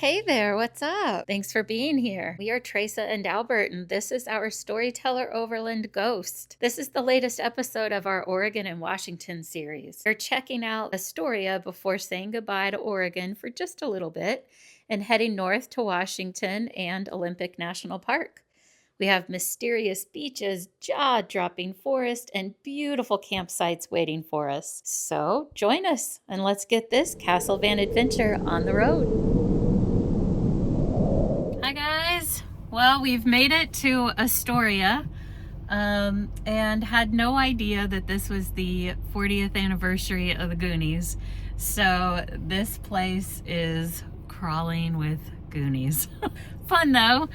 Hey there, what's up? Thanks for being here. We are Trasa and Albert, and this is our Storyteller Overland Ghost. This is the latest episode of our Oregon and Washington series. We're checking out Astoria before saying goodbye to Oregon for just a little bit and heading north to Washington and Olympic National Park. We have mysterious beaches, jaw-dropping forest, and beautiful campsites waiting for us. So join us and let's get this Castle Van adventure on the road. Hi guys. Well, we've made it to Astoria and had no idea that this was the 40th anniversary of the Goonies. So this place is crawling with Goonies. Fun though.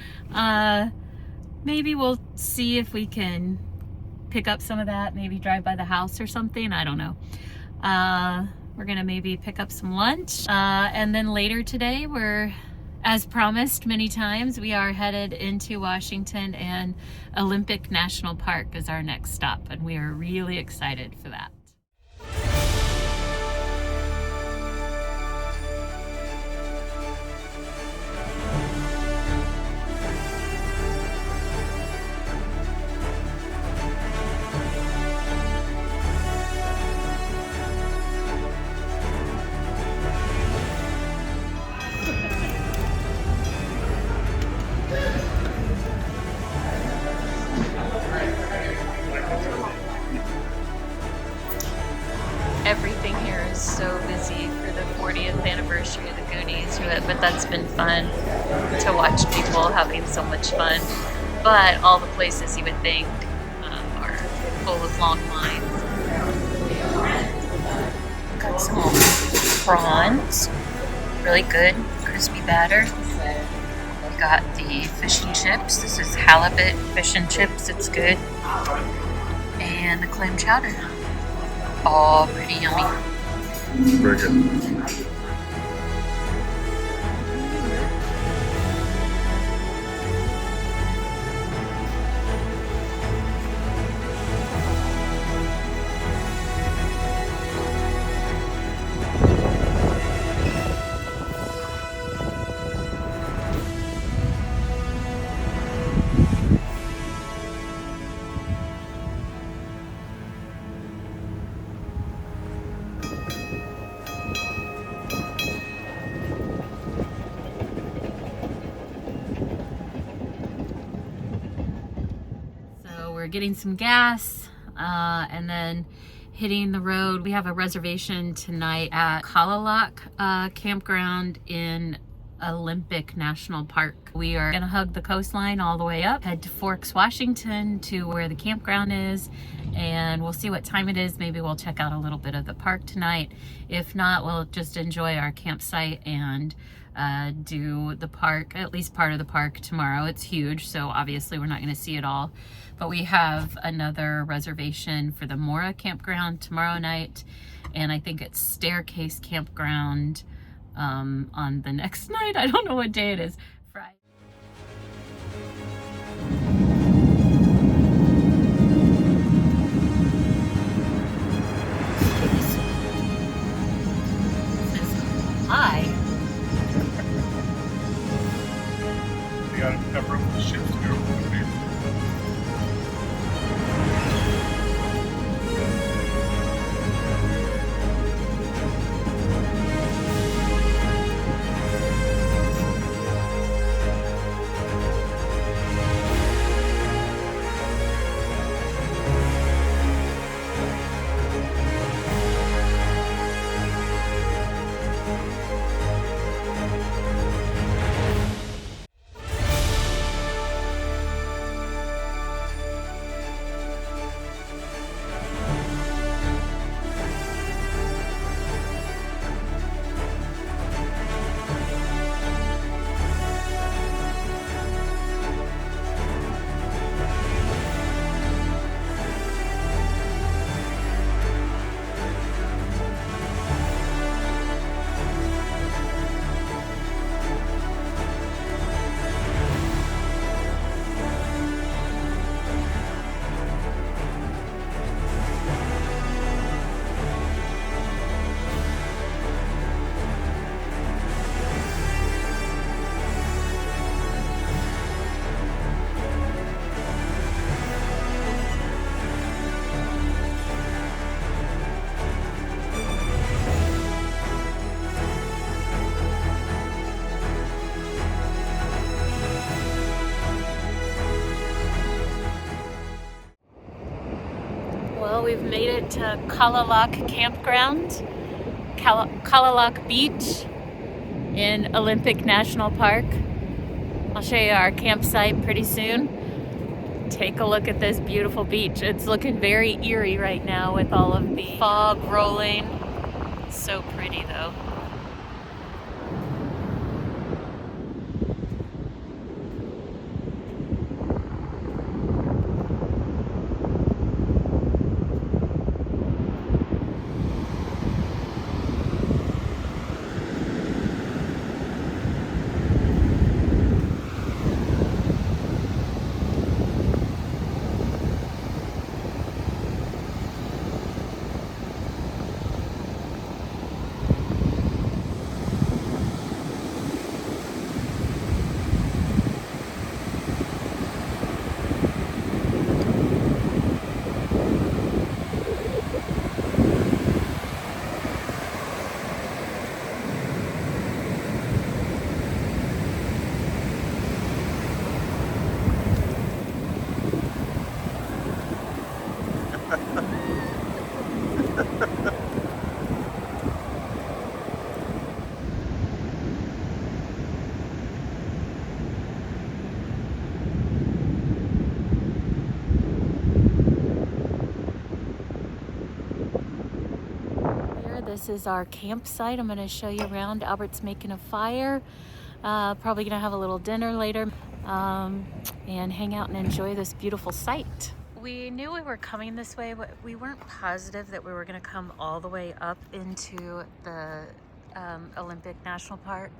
Maybe we'll see if we can pick up some of that, maybe drive by the house or something. I don't know. We're gonna maybe pick up some lunch. And then later today, as promised many times, we are headed into Washington, and Olympic National Park is our next stop, and we are really excited for that. Everything here is so busy for the 40th anniversary of the Goonies, but that's been fun to watch people having so much fun. But all the places you would think are full of long lines. Got some prawns, really good, crispy batter. We got the fish and chips. This is halibut fish and chips, it's good. And the clam chowder. Oh, pretty yummy. Very good. We're getting some gas and then hitting the road. We have a reservation tonight at Kalaloch Campground in Olympic National Park. We are gonna hug the coastline all the way up, head to Forks, Washington to where the campground is, and we'll see what time it is. Maybe we'll check out a little bit of the park tonight. If not, we'll just enjoy our campsite and do the park, at least part of the park tomorrow. It's huge, so obviously we're not going to see it all, but we have another reservation for the Mora campground tomorrow night, and I think it's Staircase Campground on the next night. I don't know what day it is. Friday. Hi. You got enough room for the ships to go over there. we've made it to Kalaloch Campground, Kalaloch Beach in Olympic National Park. I'll show you our campsite pretty soon. Take a look at this beautiful beach. It's looking very eerie right now with all of the fog rolling. So pretty though. This is our campsite. I'm going to show you around. Albert's making a fire. Probably going to have a little dinner later and hang out and enjoy this beautiful site. We knew we were coming this way, but we weren't positive that we were going to come all the way up into the Olympic National Park.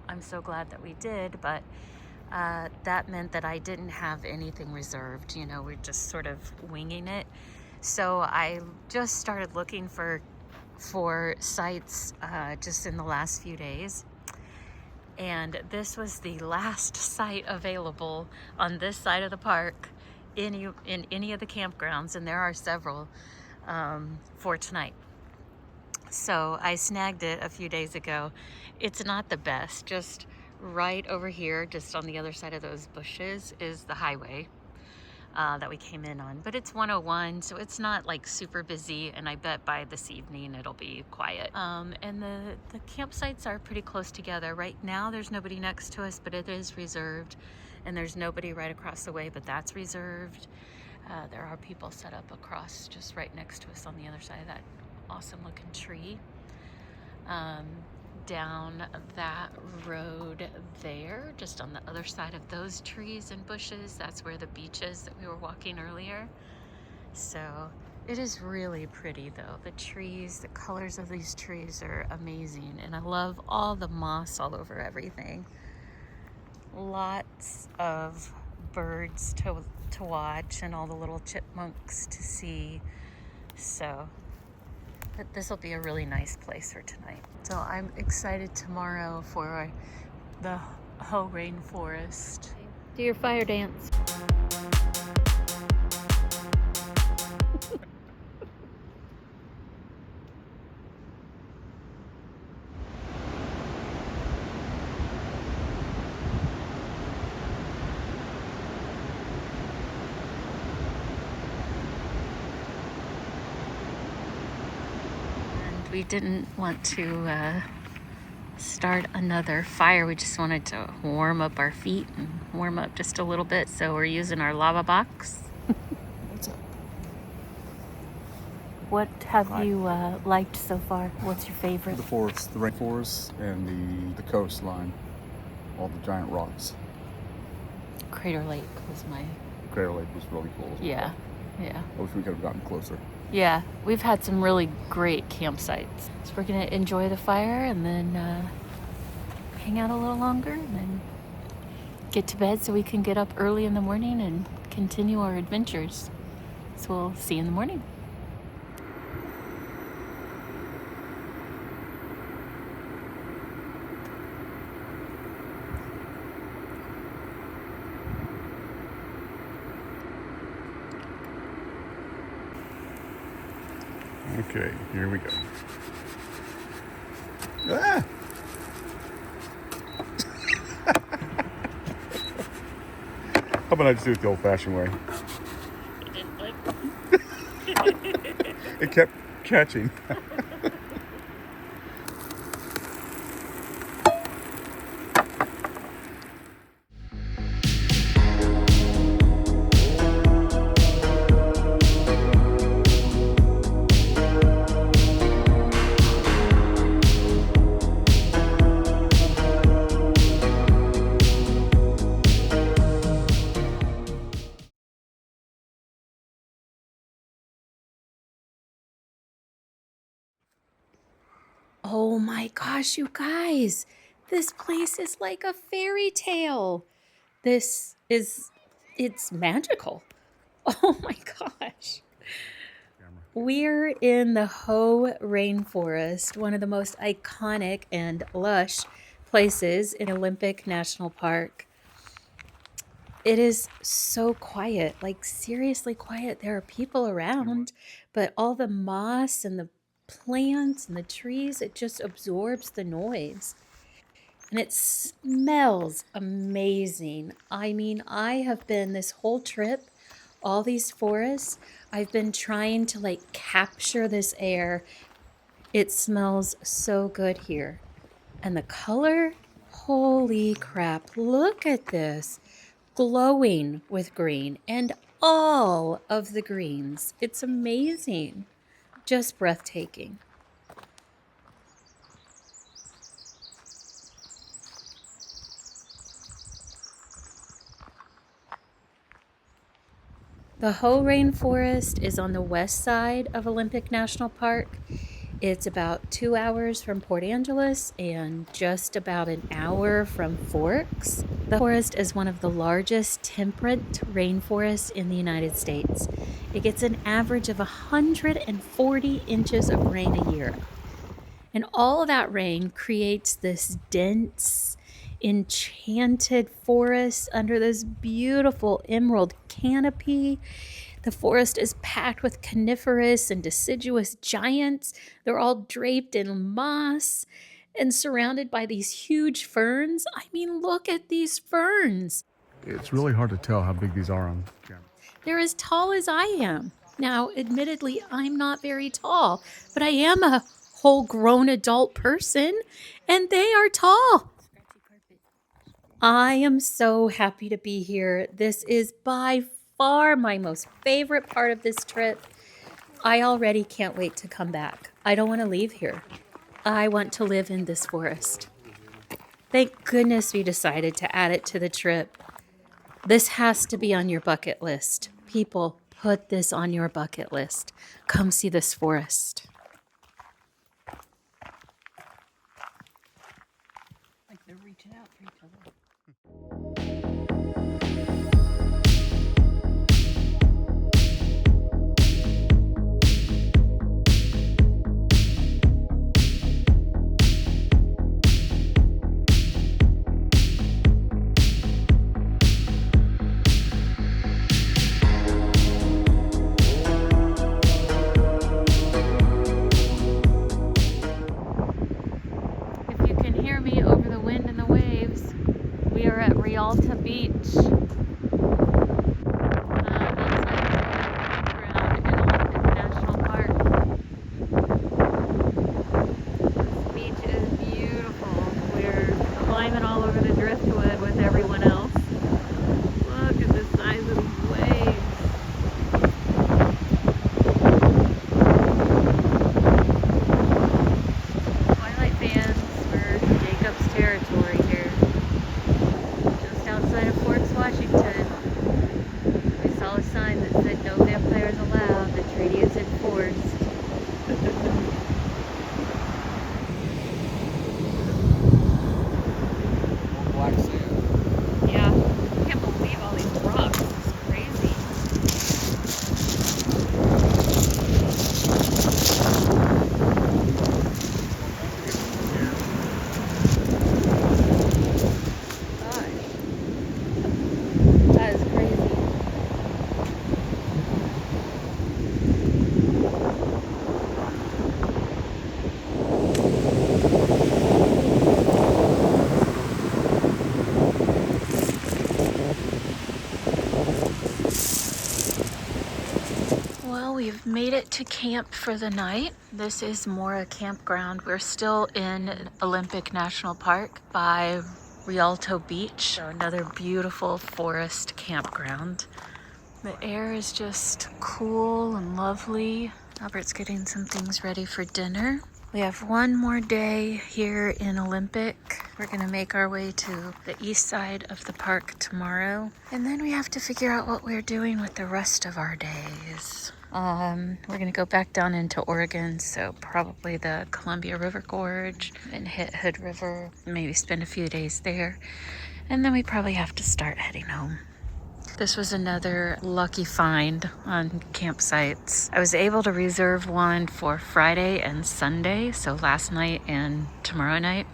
I'm so glad that we did, but that meant that I didn't have anything reserved. You know, we're just sort of winging it. So I just started looking for sites just in the last few days, and this was the last site available on this side of the park in any of the campgrounds, and there are several for tonight. So I snagged it a few days ago. It's not the best. Just right over here, just on the other side of those bushes, is the highway that we came in on, but it's 101, so it's not like super busy, and I bet by this evening it'll be quiet. And the campsites are pretty close together. Right now there's nobody next to us, but it is reserved, and there's nobody right across the way, but that's reserved. There are people set up across just right next to us on the other side of that awesome looking tree. Down that road there, just on the other side of those trees and bushes, that's where the beach is that we were walking earlier. So it is really pretty though. The trees, the colors of these trees are amazing, and I love all the moss all over everything. Lots of birds to watch, and all the little chipmunks to see. So this will be a really nice place for tonight. So I'm excited tomorrow for the Hoh Rainforest. Do your fire dance. We didn't want to start another fire. We just wanted to warm up our feet and warm up just a little bit. So we're using our lava box. What's up? What have you liked so far? What's your favorite? The forest, the rainforest, and the coastline. All the giant rocks. Crater Lake was my... Crater Lake was really cool. Yeah, yeah. I wish we could have gotten closer. Yeah, we've had some really great campsites. So we're gonna enjoy the fire and then hang out a little longer and then get to bed so we can get up early in the morning and continue our adventures. So we'll see you in the morning. Okay, here we go. Ah! How about I just do it the old-fashioned way? It didn't flip. catching. Oh my gosh, you guys, this place is like a fairy tale. It's magical. Oh my gosh. We're in the Hoh Rainforest, one of the most iconic and lush places in Olympic National Park. It is so quiet, like seriously quiet. There are people around, but all the moss and the plants and the trees, it just absorbs the noise. And it smells amazing. I mean, I have been this whole trip, all these forests, I've been trying to like capture this air. It smells so good here. And the color, holy crap, look at this. Glowing with green and all of the greens. It's amazing. Just breathtaking. The Hoh Rainforest is on the west side of Olympic National Park. It's about 2 hours from Port Angeles and just about an hour from Forks. The forest is one of the largest temperate rainforests in the United States. It gets an average of 140 inches of rain a year. And all of that rain creates this dense, enchanted forest under this beautiful emerald canopy. The forest is packed with coniferous and deciduous giants. They're all draped in moss and surrounded by these huge ferns. I mean, look at these ferns. It's really hard to tell how big these are on camera. They're as tall as I am. Now, admittedly, I'm not very tall, but I am a whole grown adult person, and they are tall. I am so happy to be here. This is by far my most favorite part of this trip. I already can't wait to come back. I don't want to leave here. I want to live in this forest. Thank goodness we decided to add it to the trip. This has to be on your bucket list. People, put this on your bucket list. Come see this forest. Like they're reaching out for each other. If you can hear me over the wind and the waves, we are at Rialto Beach. Campground in Olympic National Park. This beach is beautiful. We're climbing all over the Driftwood with everyone else. Look at the size of these waves. Twilight fans, we're Jacob's territory here. Just outside of Forks, Washington. We saw a sign that said no vampires allowed. The treaty is enforced. More black sand. made it to camp for the night. This is Mora Campground. We're still in Olympic National Park by Rialto Beach. So another beautiful forest campground. The air is just cool and lovely. Albert's getting some things ready for dinner. We have one more day here in Olympic. We're gonna make our way to the east side of the park tomorrow. And then we have to figure out what we're doing with the rest of our days. We're gonna go back down into Oregon, so probably the Columbia River Gorge and hit Hood River, maybe spend a few days there. And then we probably have to start heading home. This was another lucky find on campsites. I was able to reserve one for Friday and Sunday, so last night and tomorrow night.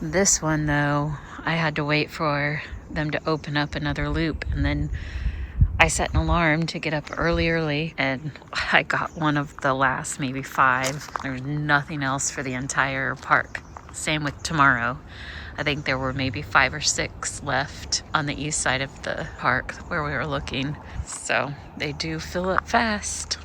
This one though, I had to wait for them to open up another loop, and then I set an alarm to get up early, and I got one of the last maybe 5. There was nothing else for the entire park. Same with tomorrow. I think there were maybe 5 or 6 left on the east side of the park where we were looking. So they do fill up fast.